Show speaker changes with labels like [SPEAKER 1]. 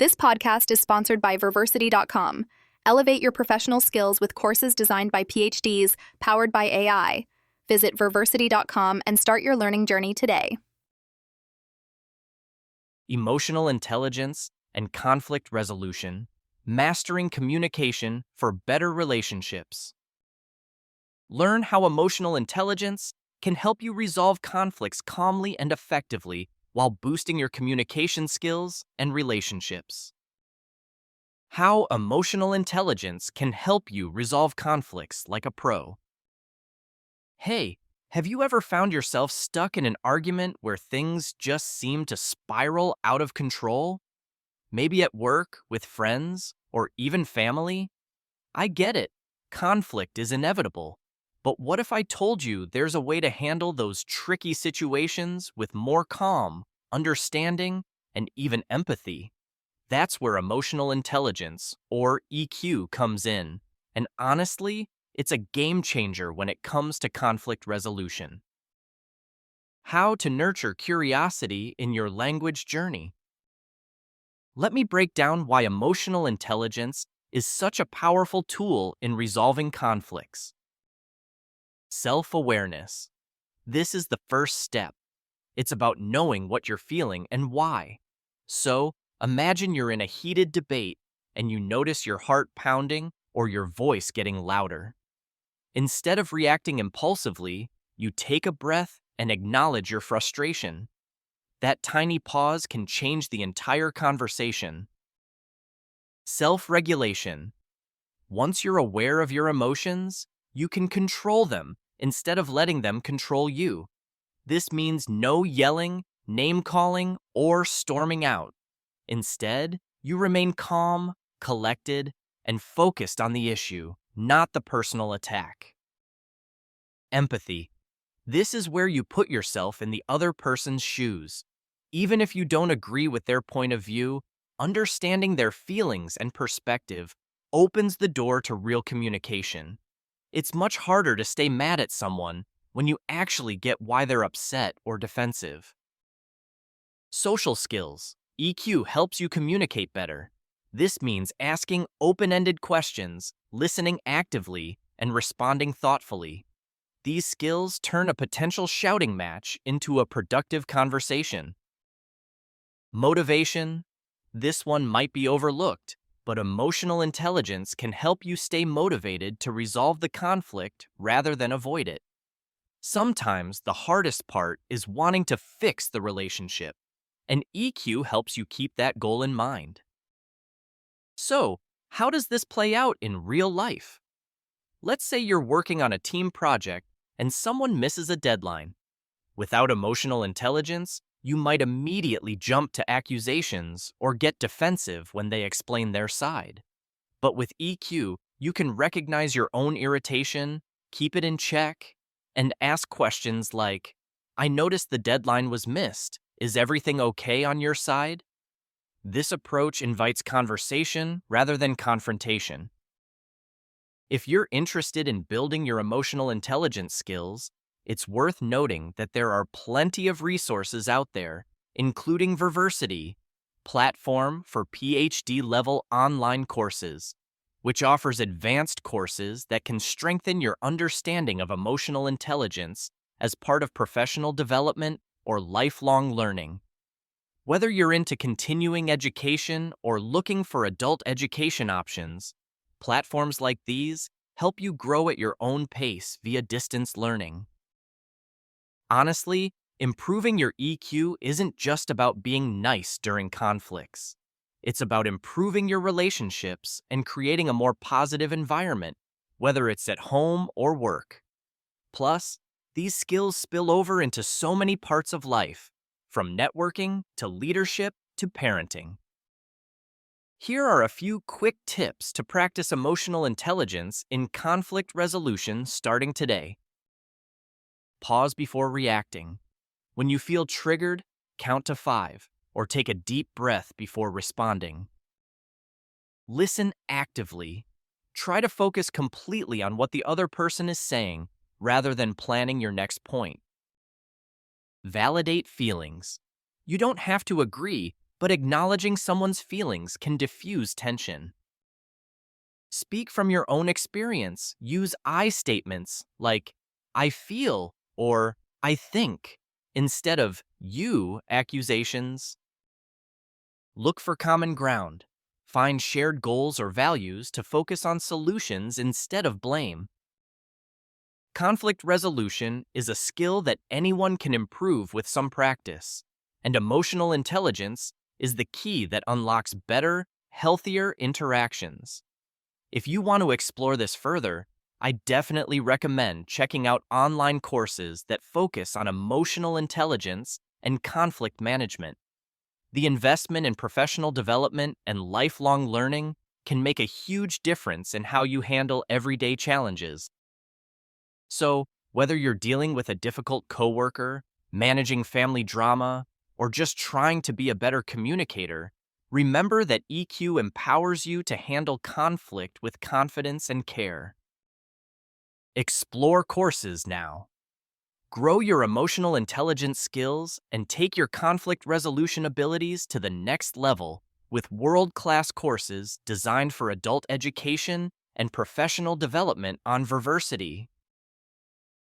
[SPEAKER 1] This podcast is sponsored by Verversity.com. Elevate your professional skills with courses designed by PhDs, powered by AI. Visit Verversity.com and start your learning journey today.
[SPEAKER 2] Emotional intelligence and conflict resolution, mastering communication for better relationships. Learn how emotional intelligence can help you resolve conflicts calmly and effectively while boosting your communication skills and relationships. How emotional intelligence can help you resolve conflicts like a pro. Hey, have you ever found yourself stuck in an argument where things just seem to spiral out of control? Maybe at work, with friends, or even family? I get it. Conflict is inevitable. But what if I told you there's a way to handle those tricky situations with more calm, understanding, and even empathy? That's where emotional intelligence, or EQ, comes in. And honestly, it's a game changer when it comes to conflict resolution. How to nurture curiosity in your language journey. Let me break down why emotional intelligence is such a powerful tool in resolving conflicts. Self-awareness. This is the first step. It's about knowing what you're feeling and why. So, imagine you're in a heated debate and you notice your heart pounding or your voice getting louder. Instead of reacting impulsively, you take a breath and acknowledge your frustration. That tiny pause can change the entire conversation. Self-regulation. Once you're aware of your emotions, you can control them instead of letting them control you. This means no yelling, name-calling, or storming out. Instead, you remain calm, collected, and focused on the issue, not the personal attack. Empathy. This is where you put yourself in the other person's shoes. Even if you don't agree with their point of view, understanding their feelings and perspective opens the door to real communication. It's much harder to stay mad at someone when you actually get why they're upset or defensive. Social skills. EQ helps you communicate better. This means asking open-ended questions, listening actively, and responding thoughtfully. These skills turn a potential shouting match into a productive conversation. Motivation. This one might be overlooked, but emotional intelligence can help you stay motivated to resolve the conflict rather than avoid it. Sometimes the hardest part is wanting to fix the relationship, and EQ helps you keep that goal in mind. So, how does this play out in real life? Let's say you're working on a team project and someone misses a deadline. Without emotional intelligence, you might immediately jump to accusations or get defensive when they explain their side. But with EQ, you can recognize your own irritation, keep it in check, and ask questions like, "I noticed the deadline was missed. Is everything okay on your side?" This approach invites conversation rather than confrontation. If you're interested in building your emotional intelligence skills, it's worth noting that there are plenty of resources out there, including Verversity, platform for PhD-level online courses, which offers advanced courses that can strengthen your understanding of emotional intelligence as part of professional development or lifelong learning. Whether you're into continuing education or looking for adult education options, platforms like these help you grow at your own pace via distance learning. Honestly, improving your EQ isn't just about being nice during conflicts. It's about improving your relationships and creating a more positive environment, whether it's at home or work. Plus, these skills spill over into so many parts of life, from networking to leadership to parenting. Here are a few quick tips to practice emotional intelligence in conflict resolution starting today. Pause before reacting. When you feel triggered, count to 5, or take a deep breath before responding. Listen actively. Try to focus completely on what the other person is saying, rather than planning your next point. Validate feelings. You don't have to agree, but acknowledging someone's feelings can diffuse tension. Speak from your own experience. Use I statements like, I feel or I think, instead of you accusations. Look for common ground. Find shared goals or values to focus on solutions instead of blame. Conflict resolution is a skill that anyone can improve with some practice, and emotional intelligence is the key that unlocks better, healthier interactions. If you want to explore this further, I definitely recommend checking out online courses that focus on emotional intelligence and conflict management. The investment in professional development and lifelong learning can make a huge difference in how you handle everyday challenges. So, whether you're dealing with a difficult coworker, managing family drama, or just trying to be a better communicator, remember that EQ empowers you to handle conflict with confidence and care. Explore courses now. Grow your emotional intelligence skills and take your conflict resolution abilities to the next level with world-class courses designed for adult education and professional development on Verversity.